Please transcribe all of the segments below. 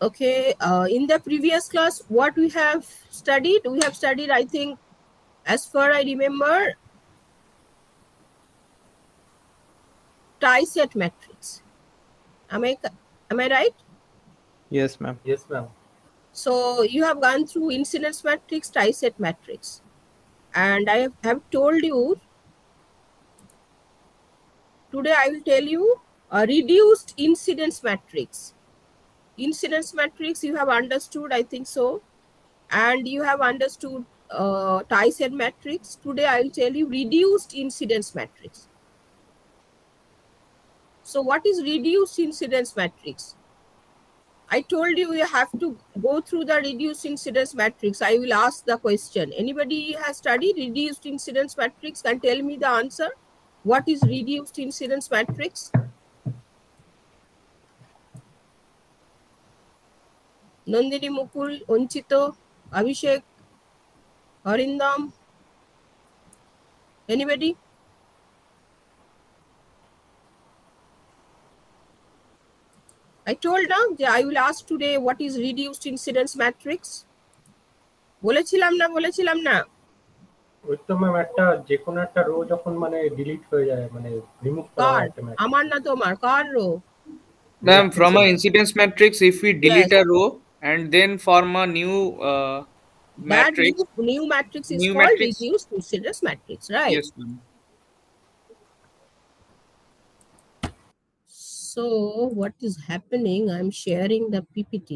Okay, in the previous class, what we have studied? We have studied, I think, as far I remember, tri-set matrix. Am I right? Yes, ma'am. Yes, ma'am. So you have gone through incidence matrix, tri-set matrix, and I have told you. Today I will tell you a reduced incidence matrix. Incidence matrix you have understood, I think so, and you have understood tri-set matrix. Today I will tell you reduced incidence matrix. So what is reduced incidence matrix? I told you you have to go through the reduced incidence matrix. I will ask the question. Anybody has studied reduced incidence matrix can tell me the answer. What is reduced incidence matrix? Nandini, Mukul, Onchito, Abhishek, Arindam. Anybody? I told now I will ask today what is reduced incidence matrix. বলেছিলাম না ওই তো ma'am একটা যে কোনো একটা rho যখন মানে ডিলিট হয়ে যায় মানে রিমুভ করা হয় অটোমেটিক আমার না তোমার কার rho Ma'am, from a incidence matrix, if we delete a row and then form a new matrix, that new matrix is new called matrix. reduced incidence matrix, right? Yes, ma'am. So what is happening, I'm sharing the PPT.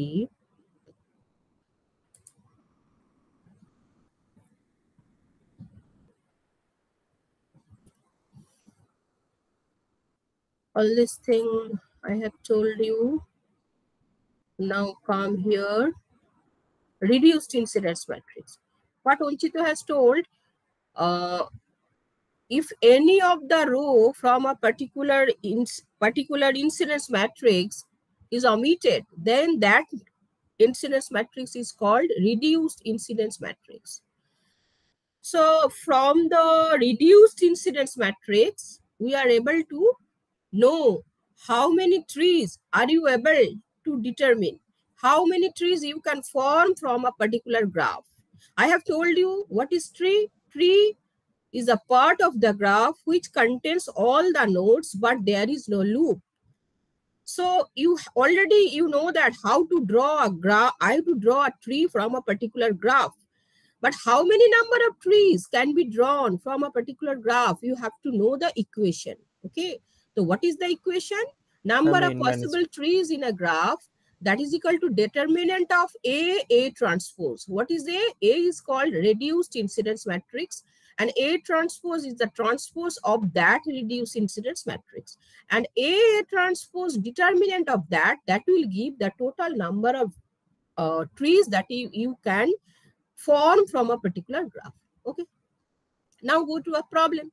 All this thing I have told you. Now come here. Reduced incidence matrix. What Onchito has told, if any of the row from a particular incidence matrix is omitted, then that incidence matrix is called reduced incidence matrix. So from the reduced incidence matrix, we are able to know how many trees are you able to determine, how many trees you can form from a particular graph. I have told you what is tree. Tree is a part of the graph which contains all the nodes, but there is no loop. So you already know that how to draw a graph. I have to draw a tree from a particular graph. But how many number of trees can be drawn from a particular graph? You have to know the equation. Okay. So what is the equation? Number of possible trees in a graph, that is equal to determinant of A transpose. What is A? A is called reduced incidence matrix, and A transpose is the transpose of that reduced incidence matrix. And A transpose determinant of that will give the total number of trees that you can form from a particular graph. Okay. Now go to a problem.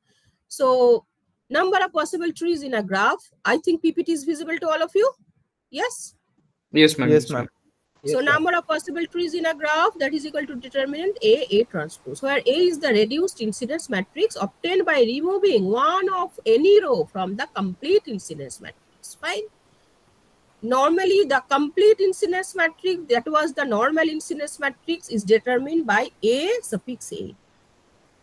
So number of possible trees in a graph. I think PPT is visible to all of you. Yes. Yes, ma'am. Yes, ma'am. So number of possible trees in a graph, that is equal to determinant A transpose, where A is the reduced incidence matrix obtained by removing one of any row from the complete incidence matrix. Fine. Normally, the complete incidence matrix, that was the normal incidence matrix, is determined by A suffix A.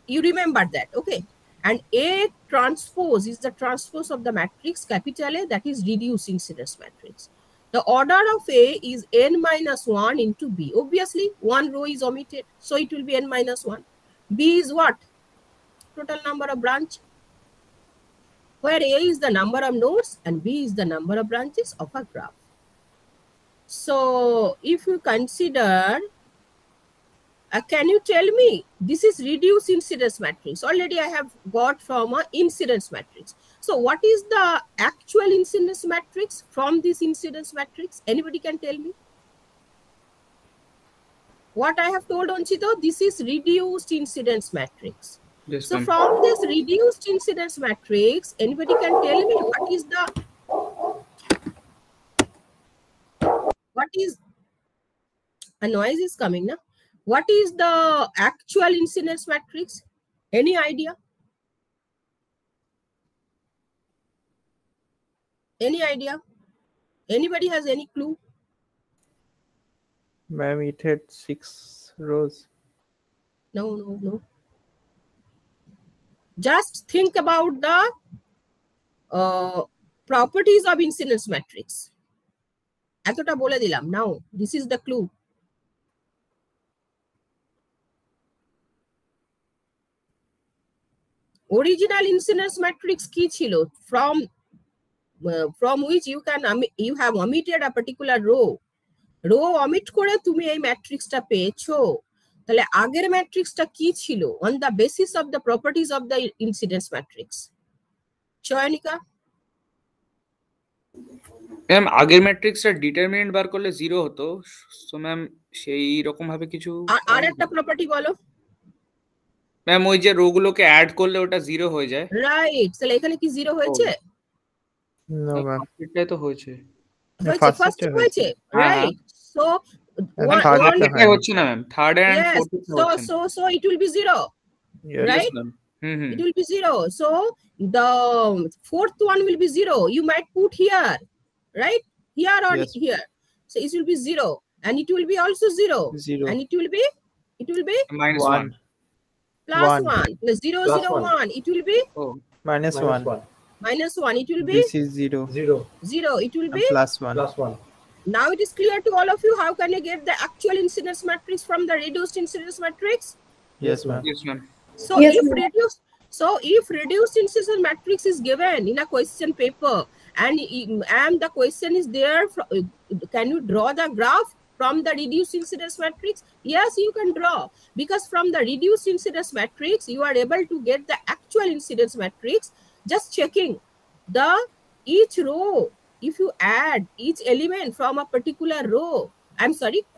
You remember that, okay? And A transpose is the transpose of the matrix capital A, that is reduced incidence matrix. The order of A is n minus 1 into B. Obviously, one row is omitted, so it will be n minus 1. B is what? Total number of branch. Where A is the number of nodes and B is the number of branches of a graph. So if you consider, can you tell me, this is reduced incidence matrix. Already I have got from a incidence matrix. So what is the actual incidence matrix from this incidence matrix? Anybody can tell me? What I have told Onchito, this is reduced incidence matrix. Yes, so from this reduced incidence matrix, anybody can tell me what is a noise is coming now? What is the actual incidence matrix? Any idea? Any idea? Anybody has any clue? Ma'am, it had 6 rows. No. Just think about the properties of incidence matrix. এতটা বলে দিলাম. Now this is the clue. Original incidence matrix কি ছিল? From which you have omitted a particular row. Row omit করে তুমি এই ম্যাট্রিক্সটা পেয়েছো. তাহলে আগের ম্যাট্রিক্সটা কি ছিল? On the basis of the properties of the incidence matrix. Chayanika? Ma'am আগের ম্যাট্রিক্সটা ডিটারমিনেন্ট বার করলে 0 হতো, সো ম্যাম সেই রকম ভাবে কিছু। আর একটা প্রপার্টি বলো। ম্যাম ওই যে রো গুলোকে অ্যাড করলে ওটা 0 হয়ে যায়। রাইট, তাহলে এখানে কি 0 হয়েছে? No, ma'am. এটাই তো হয়েছে। ফার্স্ট হয়েছে, রাইট? সো এটাই হচ্ছে না ম্যাম, থার্ড এন্ড ফোর্থ হচ্ছে। So it will be 0, right? It will be 0. So the fourth one will be 0. You might put here, right? Here or here. So it will be 0, and it will be also 0. And it will be minus 1 plus 1 plus 0 plus 0 1. It will be minus 1. Minus 1. It will be This is 0. 0. It will be plus 1. Plus 1. Now it is clear to all of you. How can you get the actual incidence matrix from the reduced incidence matrix? Yes, ma'am. yes ma'am So if reduced incidence matrix is given in a question paper and the question is there, can you draw the graph from the reduced incidence matrix? Yes, you can draw, because from the reduced incidence matrix you are able to get the actual incidence matrix just checking the each row. If you add each element from a particular row,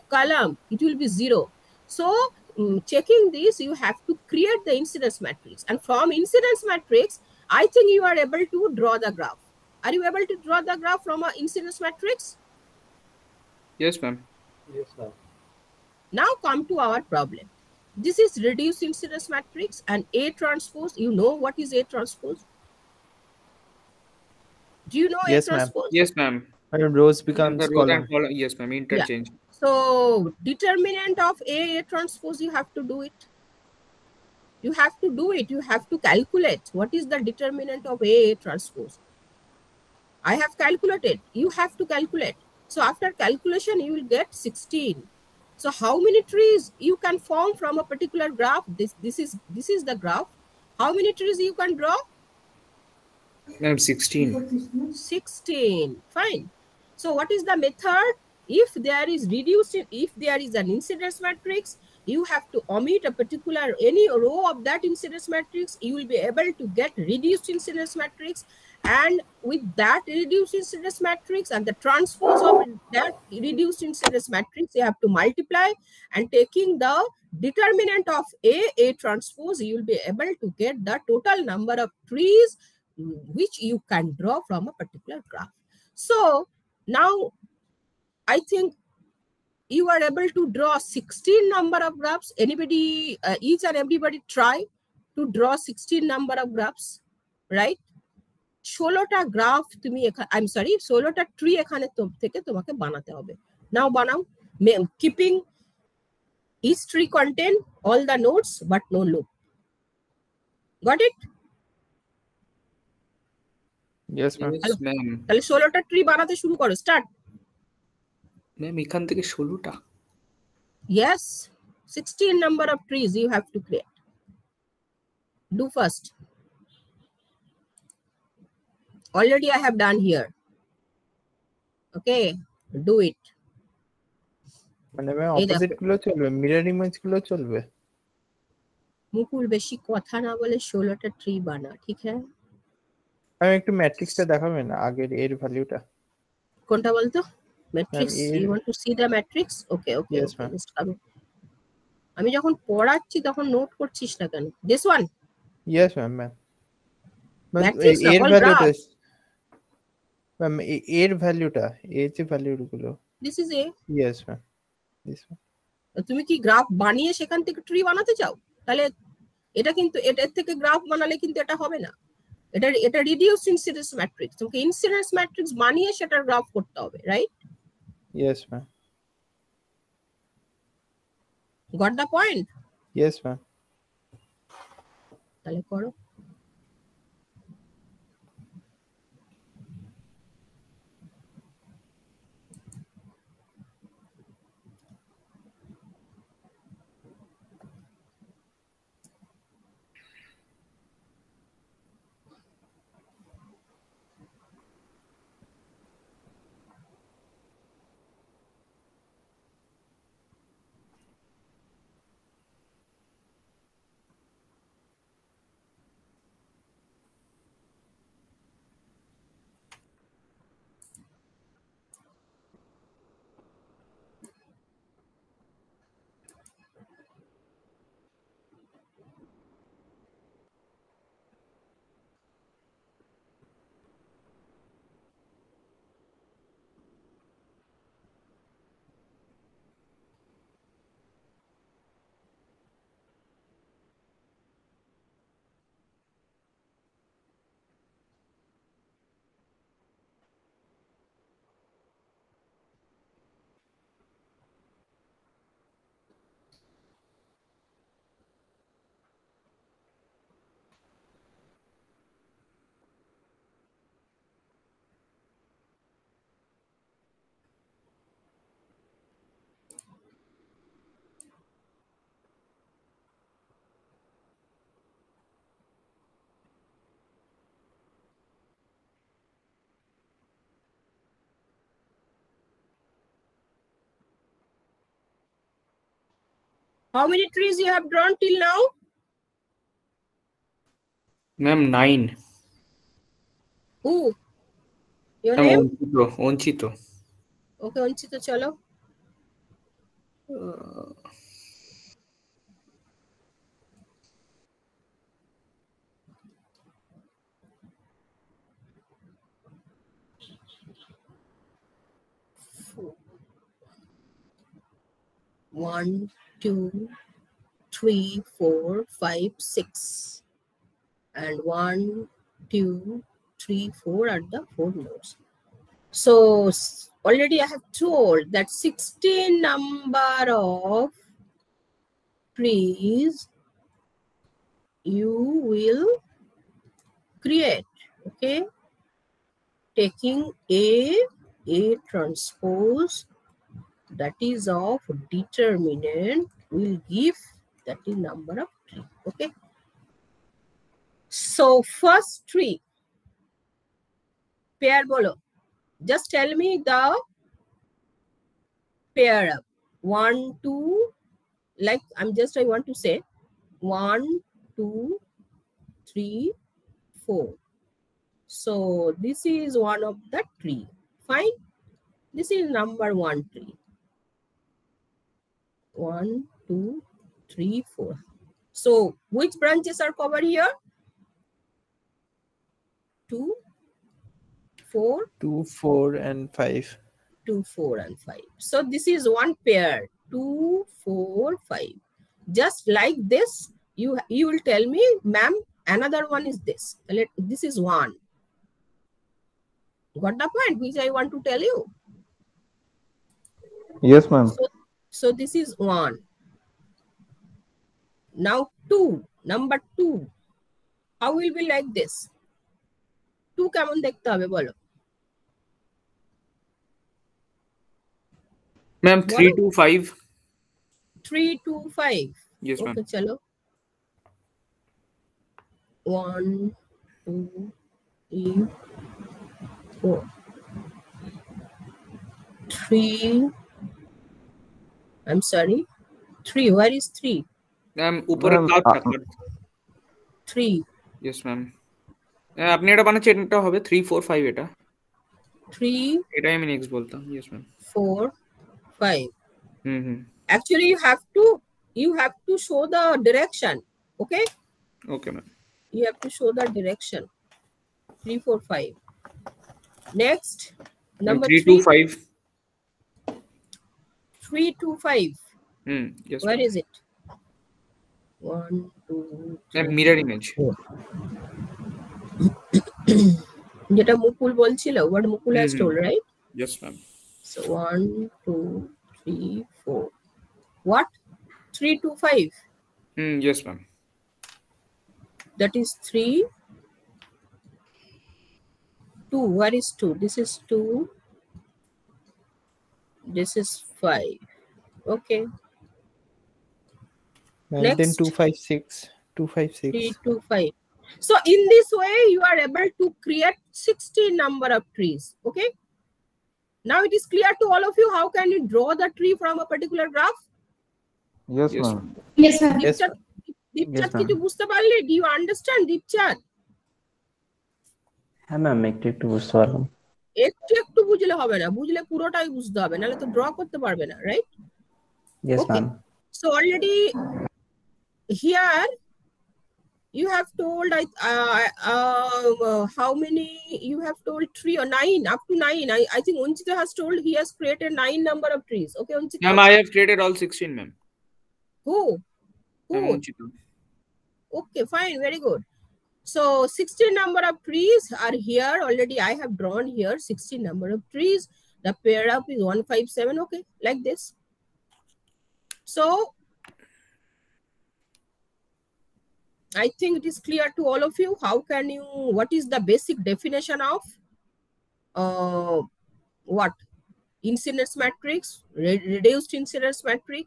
column, it will be 0. So checking this, you have to create the incidence matrix, and from incidence matrix I think you are able to draw the graph. Are you able to draw the graph from a incidence matrix? yes ma'am Yes, ma'am. Now come to our problem. This is reduced incidence matrix and A transpose. You know what is A transpose? Do you know Yes, A ma'am. transpose? yes ma'am And rows becomes the row and column. column, yes ma'am, interchange. So determinant of A transpose, you have to do it. You have to do it. You have to calculate what is the determinant of A transpose. I have calculated. You have to calculate. So after calculation, you will get 16. So how many trees you can form from a particular graph? This is the graph. How many trees you can draw? Ma'am, 16. 16. Fine. So what is the method? If there is an incidence matrix, you have to omit a particular any row of that incidence matrix. You will be able to get reduced incidence matrix, and with that reduced incidence matrix and the transpose of that reduced incidence matrix, you have to multiply, and taking the determinant of A transpose, you will be able to get the total number of trees which you can draw from a particular graph. So now I think you are able to draw 16 number of graphs. Anybody, each and everybody try to draw 16 number of graphs, right? 16টা graph তুমি 16টা tree এখানে থেকে তোমাকে বানাতে হবে। নাও বানাও, keeping each tree contain all the nodes but no loop. Got it? Yes, ma'am. Yes, ma'am. তাহলে 16টা ট্রি বানাতে শুরু করো, স্টার্ট। ম্যাম এখান থেকে 16টা? Yes, 16 number of trees you have to create. Do first. Already I have done here. Okay, do it. মানে ma'am opposite গুলো চলবে, mirror image গুলো চলবে। মুকুল বেশি কথা না বলে 16টা ট্রি বানা, ঠিক আছে? আমি একটু ম্যাট্রিক্সটা দেখাবেন আগের এর ভ্যালুটা। কোনটা বলতো? Matrix, you want to see the matrix? Okay, Yes, ma'am. আমি যখন পড়াচ্ছি তখন নোট করছিস না কেন? This one? Yes, ma'am. Matrix এর all ভ্যালুটা graph. ম্যাম এর ভ্যালুটা, এই যে ভ্যালুগুলো। This is A. Yes, ma'am. This one. তুমি কি গ্রাফ বানিয়ে সেখান থেকে ট্রি বানাতে চাও? তাহলে এটা কিন্তু এর থেকে গ্রাফ বানালে কিন্তু এটা হবে না। এটা রিডিউসড ইনসিডেন্স ম্যাট্রিক্স। তোমাকে ইনসিডেন্স ম্যাট্রিক্স বানিয়ে সেটার গ্রাফ করতে হবে, right? Yes, ma'am. Got the point? Yes, ma'am. তাহলে করো। How many trees you have drawn till now? Ma'am, 9. Who? Your name? Onchito. Okay, Onchito, chalo. One, 2, 3, 4, 5, 6. And 1, 2, 3, 4 are the 4 nodes. So already I have told that 16 number of trees you will create, okay? Taking A transpose that is of determinant will give that is number of tree, okay? So first tree, pair bolo. Just tell me the pair up. 1, 2, like I want to say 1, 2, 3, 4. So this is one of the tree. Fine. This is number 1 tree. 1, 2, 3, 4. So which branches are covered here? 2, 4. 2, 4, and 5. 2, 4, and 5. So this is one pair. 2, 4, 5. Just like this, you will tell me, ma'am, another one is this. This is 1. Got the point which I want to tell you? Yes, ma'am. So this is 1. Now 2, number 2. How will be like this? 2 কেমন দেখতে হবে বলো? Ma'am, 3, 2, 5. 3, 2, 5. Yes, ma'am. Okay, chalo. 1, 2, 3, 4. 3. I'm sorry. 3. Where is 3? Ma'am, উপরে কাট থাকবে। 3. Yes, ma'am. আপনি এটা বানাচ্ছেন, এটা হবে 3, 4, 5 এটা। 3. এটাই আমি নেক্সট বলতাম। Yes, ma'am. 4, 5. Hmm. Actually, you have to show the direction. Okay. Okay, ma'am. You have to show the direction. 3, 4, 5. Next, number 3, 2, 5. 3, 2, 5. Yes. Where is it? 1, 2, 3. Mirror image. যেটা মুকুল বলছিল, what Mukul has told, right? Yes, ma'am. So 1, 2, 3, 4. What? 3, 2, 5. Yes, ma'am. That is 3, 2. Where is 2? This is 2. This is 5. Okay. And Next. then 2, 5, 6. 2, 5, 6. 3, 2, 5. So in this way, you are able to create 16 number of trees. Okay. Now it is clear to all of you how can you draw the tree from a particular graph? Yes, Yes, ma'am. ma'am. Yes, sir. Yes, Dipchat, Yes, ma'am. কিছু বুঝতে পারলে? Do you understand Dipchat? হ্যাঁ ma'am একটু একটু বুঝতে পারলাম। একটু বুঝলে হবে না, বুঝলে পুরোটাই বুঝতে হবে, নাহলে তো ড্র করতে পারবে না, right? Yes, Okay. ma'am. So already here you have told how many you have told 3 or 9 up to 9. I think Unchita has told he has created 9 number of trees. Okay, Unchita. Ma'am, I have created all 16, ma'am. Who? Ma'am, Unchita. Okay, fine, very good. So 16 number of trees are here already. I have drawn here 16 number of trees. The pair up is 157. Okay, like this. So I think it is clear to all of you. How can you, what is the basic definition of what? Incidence matrix, reduced incidence matrix.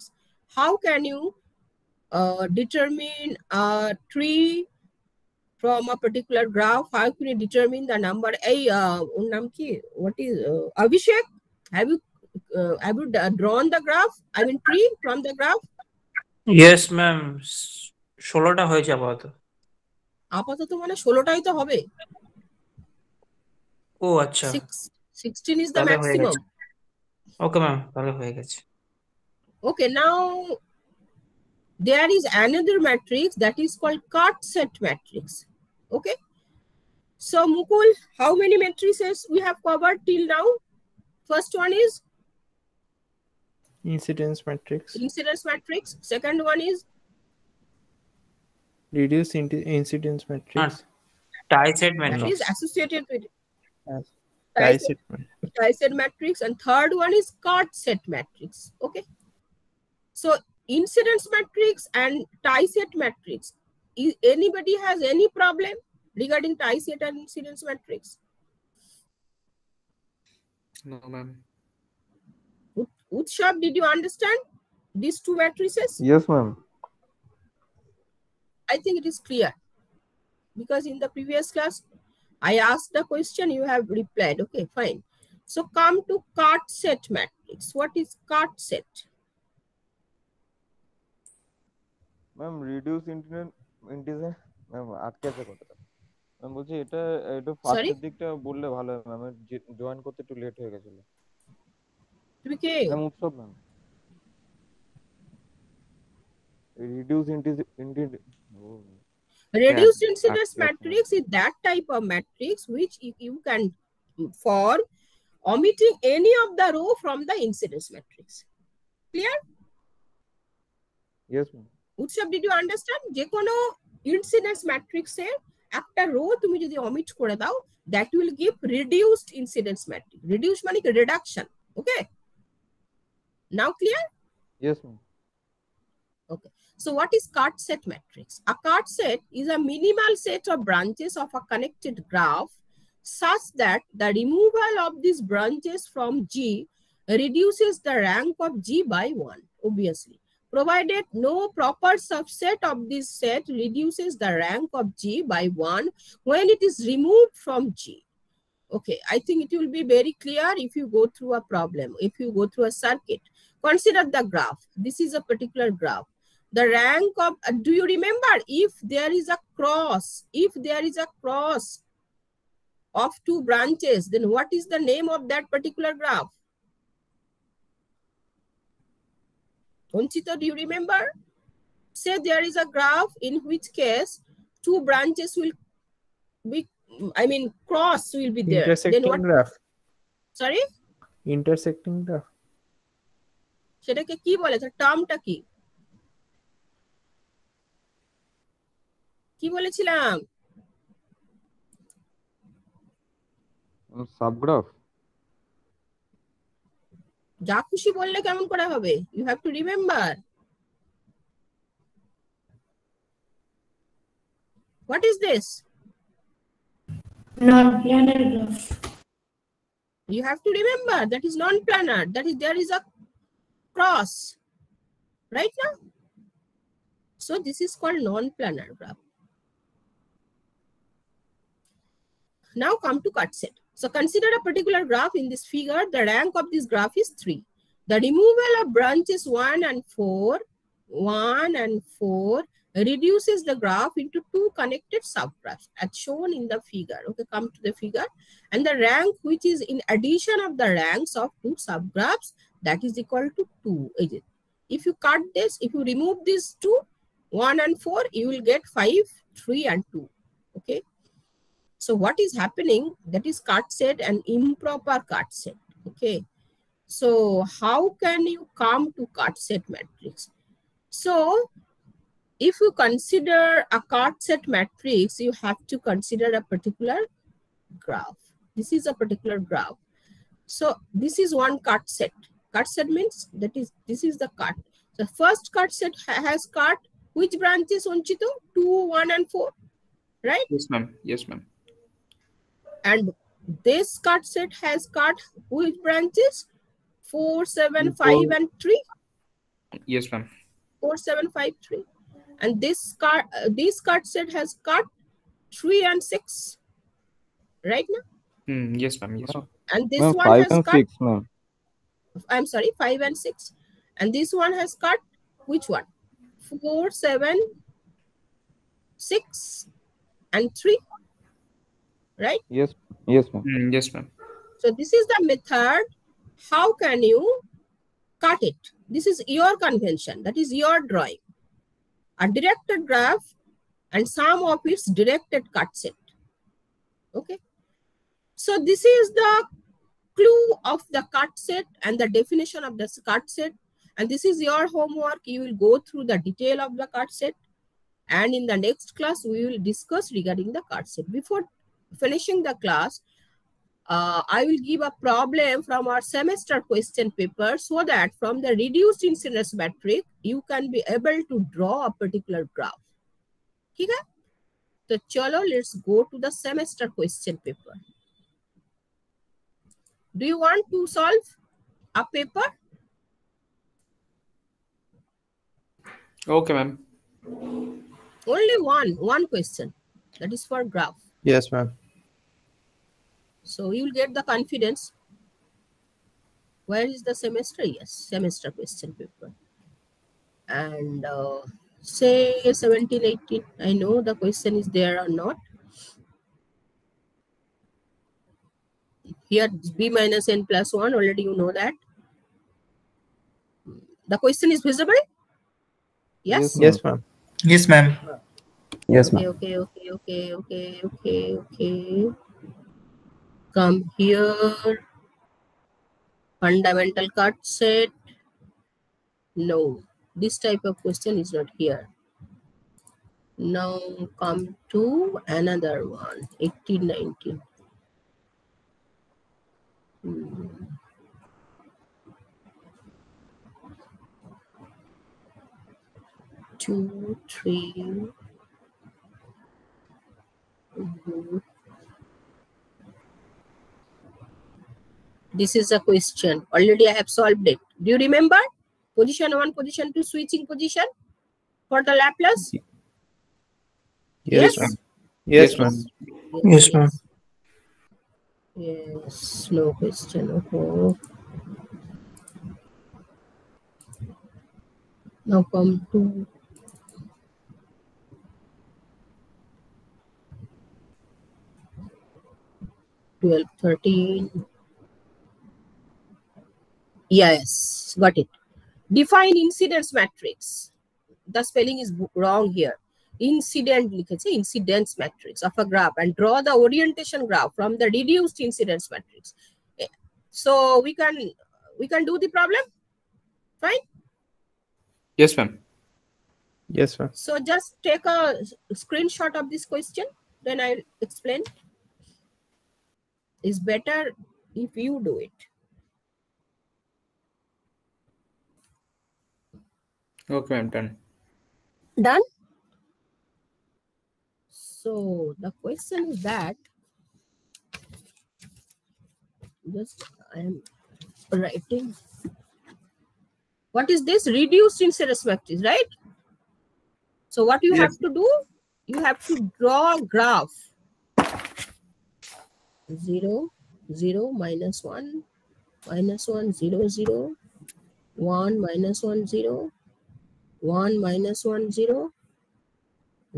How can you determine a tree from a particular graph? How can you determine the number? What is Abhishek? Have you drawn the graph? I mean tree from the graph? Yes, ma'am. 16টা হয়েছে আপাতত। আপাতত মানে 16টাই তো হবে। ও আচ্ছা। 16 is the তাহলে হয়ে maximum. গেছে। ওকে ম্যাম, তাহলে হয়ে গেছে। Okay, now there is another matrix that is called cut set matrix. Okay. So Mukul, how many matrices we have covered till now? First one is incidence matrix. Incidence matrix. Second one is Reduced incidence matrix. Tie-set that matrix. is associated with Yes. Tie-set matrix. tie-set matrix, and third one is cut set matrix. Okay. So incidence matrix and tie-set matrix. Anybody has any problem regarding tie-set and incidence matrix? No, ma'am. Utshab, did you understand these two matrices? Yes, ma'am. I think it is clear because in the previous class I asked the question, you have replied. Okay, fine. So come to cut set matrix. What is cut set? Ma'am reduce integer ma'am আটকে আছে কথাটা। Ma'am বলছি এটা একটু ফার্স্টের দিকটা বললে ভালো হয় ম্যাম, জয়েন করতে একটু লেট হয়ে গেছিল। তুমি কে? ম্যাম উৎসব ma'am. Reduced incidence matrix is that type of matrix which you can for omitting any of the row from the incidence matrix. Clear? Yes, ma'am. Utsav, did you understand? যে কোনো incidence matrix এর একটা row তুমি যদি omit করে দাও, that will give reduced incidence matrix. Reduce মানে কি reduction. Okay? Now clear? Yes, ma'am. Okay. So what is cut set matrix? A cut set is a minimal set of branches of a connected graph such that the removal of these branches from G reduces the rank of G by 1, obviously. Provided no proper subset of this set reduces the rank of G by 1 when it is removed from G. Okay, I think it will be very clear if you go through a problem, if you go through a circuit. Consider the graph. This is a particular graph. The rank of, do you remember if there is a cross of two branches, then what is the name of that particular graph? Onchita, do you remember? Say there is a graph in which case two branches will be, cross will be there. Intersecting then what? Graph. Sorry? Intersecting graph. সেটাকে কি বলে? তার টার্মটা কি? কি বলেছিলাম? Subgraph. যা খুশি বললে কেমন করে হবে? You have to remember. What is this? Non-planar graph. You have to remember that is non-planar. That is, there is a cross, right now? So this is called non-planar graph. Now come to cut set. So consider a particular graph in this figure. The rank of this graph is 3. The removal of branches 1 and 4 reduces the graph into 2 connected subgraphs as shown in the figure. Okay, come to the figure. And the rank, which is in addition of the ranks of 2 subgraphs, that is equal to 2. If you cut this, if you remove these 2, 1 and 4, you will get 5, 3 and 2. Okay. So what is happening? That is cut set and improper cut set. Okay. So how can you come to cut set matrix? So if you consider a cut set matrix, you have to consider a particular graph. This is a particular graph. So this is one cut set. Cut set means this is the cut. The first cut set has cut which branches, Onchito? 2, 1 and 4, right? Yes, ma'am. Yes, ma'am. And this cut set has cut which branches? 4, 7, 5 and 3. Yes, ma'am. 4, 7, 5, 3. And this cut set has cut 3 and 6. Right now? Yes, ma'am. Yes, ma'am. And this Ma'am, one 5 has and cut. 6, ma'am. I'm sorry, 5 and 6. And this one has cut which one? 4, 7, 6 and 3. Right? Yes. Yes, ma'am. Yes, ma'am. So this is the method. How can you cut it? This is your convention. That is your drawing. A directed graph and sum of its directed cut set. Okay. So this is the clue of the cut set and the definition of the cut set. And this is your homework. You will go through the detail of the cut set. And in the next class, we will discuss regarding the cut set. Before finishing the class, I will give a problem from our semester question paper so that from the reduced incidence matrix, you can be able to draw a particular graph. Okay? So, chalo, let's go to the semester question paper. Do you want to solve a paper? Okay, ma'am. Only one question. That is for graph. Yes, ma'am. So you will get the confidence. Where is the semester? Yes, semester question paper. And say 17, 18. I know the question is there or not. Here b minus n plus 1. Already you know that. The question is visible? Yes? Yes, ma'am. Yes, ma'am. Yes, ma'am. Okay. Come here. Fundamental cut set. No, this type of question is not here. Now come to another one, 18, 19. 2, 3. This is a question. Already I have solved it. Do you remember? Position 1, position 2, switching position for the Laplace? Yes, ma'am. Yes, ma'am. Yes, ma'am. Yes, no question. Okay. Now come to twelve, 13. Yes, got it. Define incidence matrix. The spelling is wrong here. Incidence matrix of a graph and draw the orientation graph from the reduced incidence matrix. So we can do the problem. Fine. Yes, ma'am. Yes, ma'am. So just take a screenshot of this question, then I'll explain. It's better if you do it. Okay, I'm done. Done? So the question is that, just I am writing. What is this? Reduced incidence matrix, right? So what you have to do? You have to draw a graph. 0, 0, minus 1, minus 1, 0, 0, 1, minus 1, 0, 1, minus 1, 0,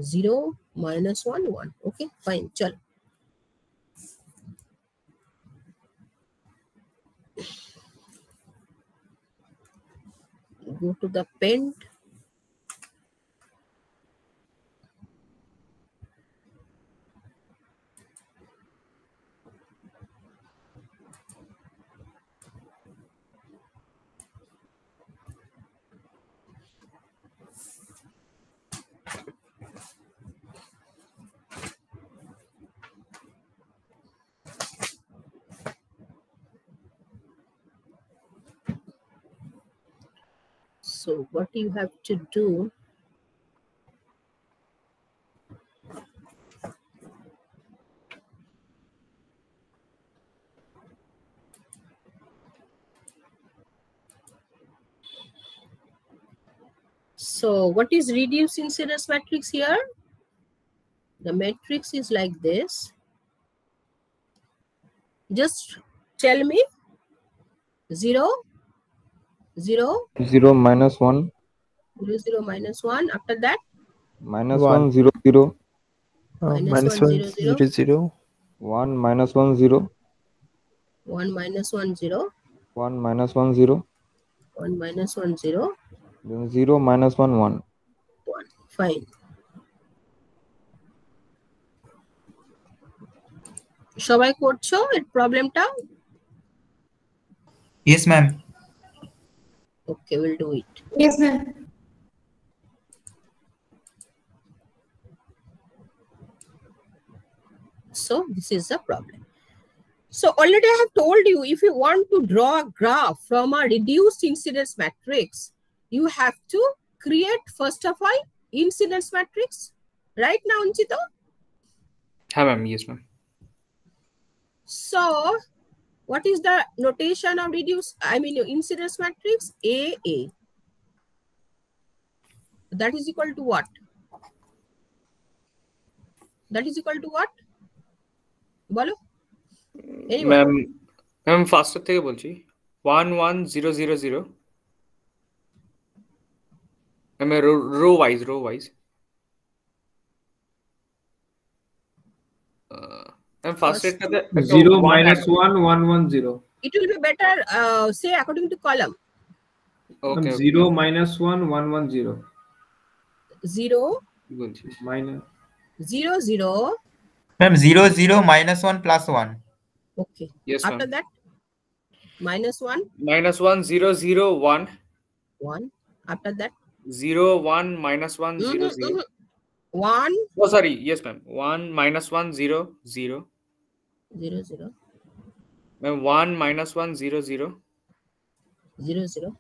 0, minus 1, 1. Okay, fine. Chal. Go to the pen. So what you have to do, so what is reduced incidence matrix here? The matrix is like this. Just tell me. 0, 0, 0 minus 1 0, 0, minus 1. After that, minus 1. 1 0 0 minus 1, 0, 0, 0. 1 minus 1 0 1, minus 1, 0, 1 minus 1 0 1, minus 1, 0, then 0 minus 1 1. 1. Fine. সবাই করছো এর প্রবলেমটা? Yes, ma'am. Okay, we'll do it. Yes, ma'am. So this is the problem. So already I have told you, if you want to draw a graph from a reduced incidence matrix, you have to create first of all incidence matrix. Right now, Anchita? Hi, ma'am. Yes, ma'am. So what is the notation of incidence matrix? AA. That is equal to what? That is equal to what? বলো? Anyone? Ma'am ফার্স্টার থেকে বলছি 1 1 0 0 0 ma'am row wise ma'am first এরটাতে 0 minus 1 1 1 0. It will be better say according to column. Okay 0 minus 1 1 1 0 0 বলছি minus 0 0. Ma'am, 0 0 minus 1 plus 1. Okay. Yes, After ma'am. that, minus 1 minus 1 0 0 1 1. After that, 0 1 minus 1 0 0 1 oh sorry, yes ma'am, 1 minus 1 0 0 0 0 ma'am, 1 minus 1 0 0 0 0.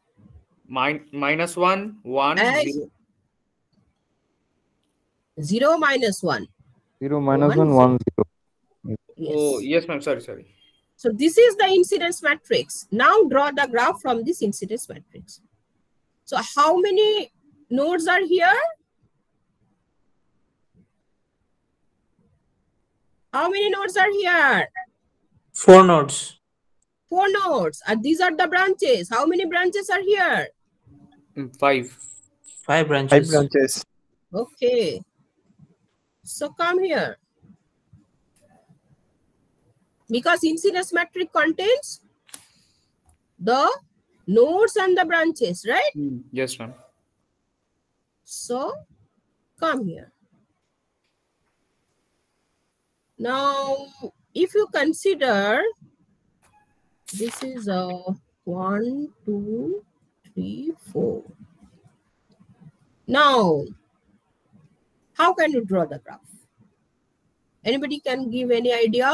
minus 1 1 0 0 minus 1. 0 minus 1 1 0. Yes. oh yes ma'am, sorry. So this is the incidence matrix. Now draw the graph from this incidence matrix. So how many nodes are here? How many nodes are here? 4 nodes. 4 nodes. And these are the branches. How many branches are here? 5 5 branches. 5 branches. Okay. So come here. Because incidence matrix contains the nodes and the branches, right? yes ma'am. So come here. Now, if you consider this is a 1 2 3 4. Now, how can you draw the graph? Anybody can give any idea?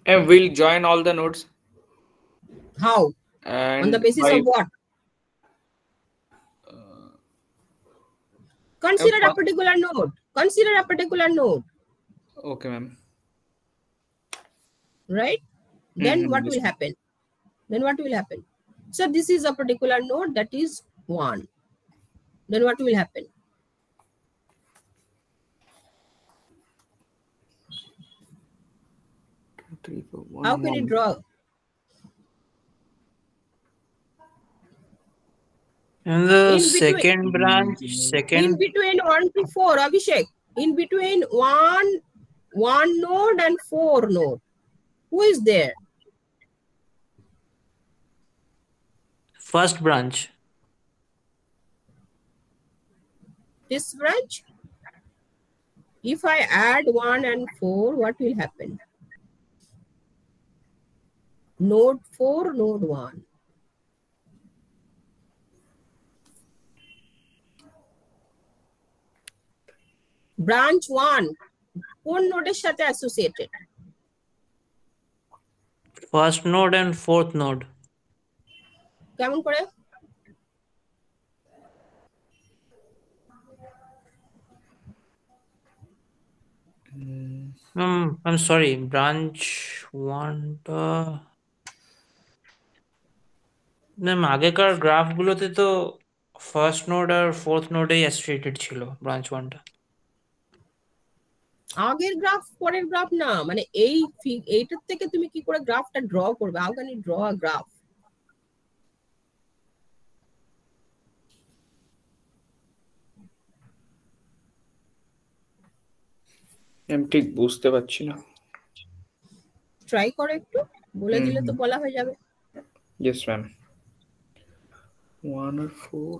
And we'll join all the nodes. How? And On the basis of what? Consider a particular node. Consider a particular node. Okay, ma'am. Right? Then what will happen? Then what will happen? So this is a particular node that is 1. Then what will happen? How can you draw? And the second branch, In between 1 to 4, Abhishek. In between one node and 4 node. Who is there? First branch. This branch? If I add 1 and 4, what will happen? Node 4, node 1. Branch 1, কোন নোডের সাথে associated? First node and fourth node. কেমন করে? I'm sorry, branch 1 ma'am আগেকার গ্রাফগুলোতে তো first node আর fourth নোডেই associated ছিল branch 1টা। আগের graph পরের গ্রাফ না, মানে এইটার থেকে তুমি কি করে গ্রাফটা ড্র করবে? How can you draw a graph? আমি ঠিক বুঝতে পারছি না। ট্রাই করো একটু, বলে দিলে তো বলা হয়ে যাবে। Yes, ma'am. 1 or 4.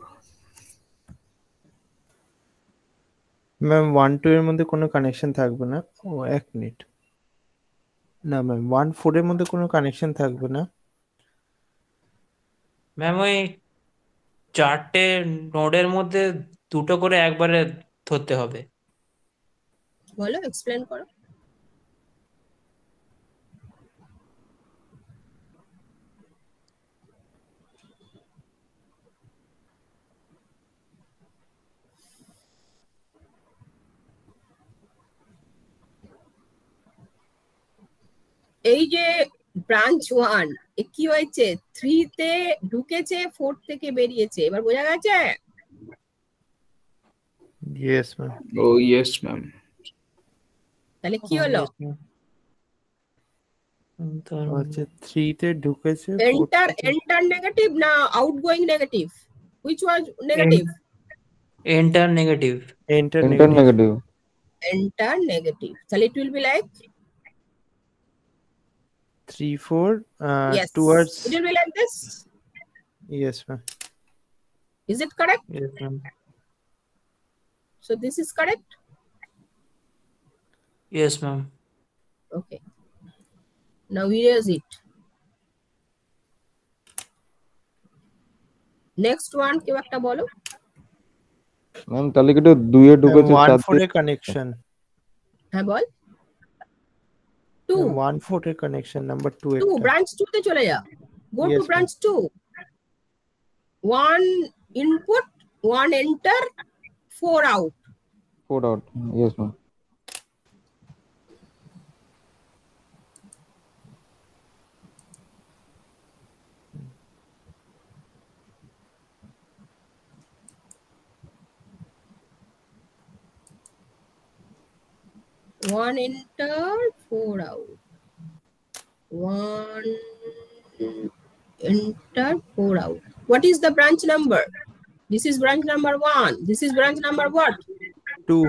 ম্যাম 1 2 এর মধ্যে কোনো কানেকশন থাকবে না। ও এক মিনিট, না ম্যাম 1 4 এর মধ্যে কোনো কানেকশন থাকবে না ম্যাম। ওই 4টে নোডের মধ্যে 2টো করে একবারে ধরতে হবে। বলো, এক্সপ্লেন করো। এই যে ব্রাঞ্চ 1 কি হয়েছে? 3 তে ঢুকেছে, 4 থেকে বেরিয়েছে। এবার বোঝা গেছে? Yes ma'am. ও ইয়েস ম্যাম। তাহলে কি হলো? আচ্ছা 3 তে ঢুকেছে। এন্টার নেগেটিভ না outgoing negative? Which was negative? Enter negative. Enter negative. Enter negative. তাহলে it will be like 3 4 yes. towards. It will be like this. Yes ma'am. Is it correct? Yes ma'am. So this is correct? Yes ma'am. Okay. Now erase it. Next one কেউ একটা বলো। Ma'am তাহলে কি 2 এ ঢুকেছে 1 4 এর connection. হ্যাঁ বল। 2 1 4 এর connection number 2 এর। 2 ব্রাঞ্চ 2 তে চলে যা। Go to branch 2. 1 input, 1 enter, 4 out. 4 out. Yes ma'am. One enter, 4 out. 1 enter, 4 out. What is the branch number? This is branch number 1. This is branch number what? 2.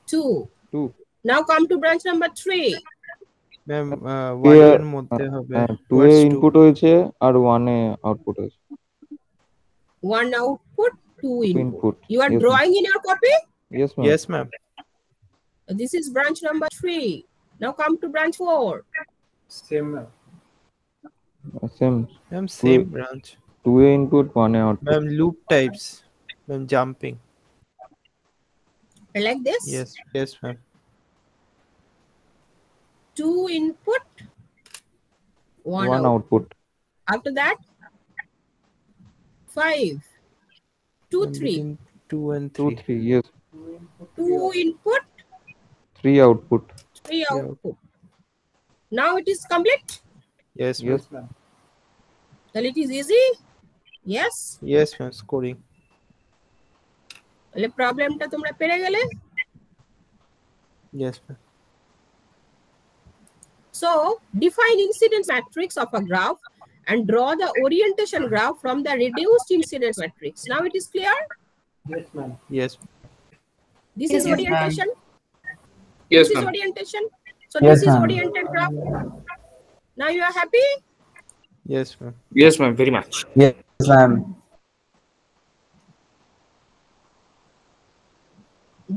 2. Now come to branch number 3. Ma'am 1 এর মধ্যে হবে। 2 এ input হয়েছে আর 1 এ output হয়েছে। 1 output, 2 input. You are Yes, drawing in your copy? Yes ma'am. Yes ma'am. This is branch number 3. Now come to branch 4. Same ma'am. Same. Ma'am same branch. 2 a input, 1 a output. Ma'am loop types. Ma'am jumping. Like this? Yes, yes ma'am. 2 input, One output. After that, 5, 2, 3. 2 and 2, 3. 3. Yes. 2 input, 3 output. 3 output. Now it is complete. Yes, ma'am. Yes, ma'am. Well, it is easy. Yes. Yes, ma'am. Scoring. তাহলে প্রবলেমটা তোমরা পেরে গেলে। Yes, ma'am. So define incidence matrix of a graph and draw the orientation graph from the reduced incidence matrix. Now it is clear. Yes, ma'am. Yes. This Yes, is ma'am. orientation. Yes, This is ma'am. orientation. So Yes, this is ma'am. oriented graph. Now you are happy. Yes, ma'am. Yes, ma'am. Very much. Yes, ma'am.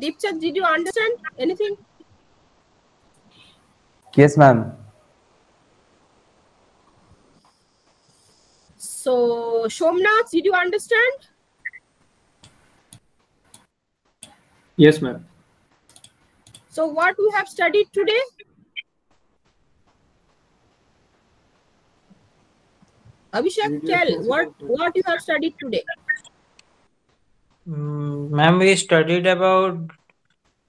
Deepchat, did you understand anything? Yes, ma'am. So Shomnath, did you understand? Yes, ma'am. So what we have studied today? Abhishek, tell what you have studied today. Ma'am, we studied about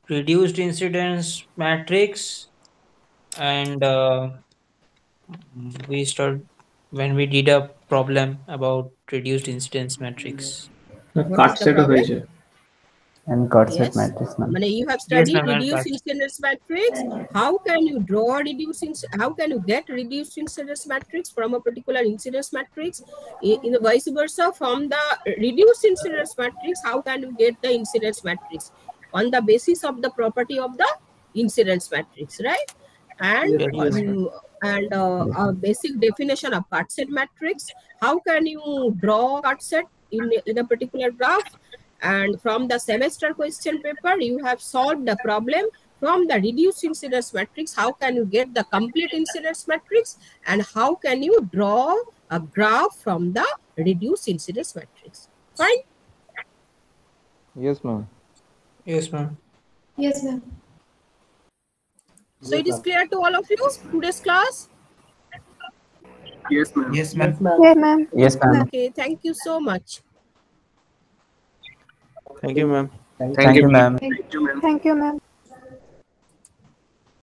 reduced incidence matrix, and we started when we did a problem about reduced incidence matrix. Cut is the set problem? হয়েছে And cut set Yes. matrix, ma'am. You have studied ma'am, and reduced cut. incidence matrix. How can you draw how can you get reduced incidence matrix from a particular incidence matrix? In the vice versa, from the reduced incidence matrix, how can you get the incidence matrix? On the basis of the property of the incidence matrix, right? And Yes, a basic definition of cut set matrix. How can you draw cut set in a particular graph? And from the semester question paper, you have solved the problem from the reduced incidence matrix. How can you get the complete incidence matrix? And how can you draw a graph from the reduced incidence matrix? Fine? Yes, ma'am. Yes, ma'am. Yes, ma'am. So it is clear to all of you, today's class? Yes, ma'am. Yes, ma'am. Yes, ma'am. Yes, ma'am. Okay, thank you so much. Thank you, ma'am. Thank you, ma'am. Thank you, ma'am.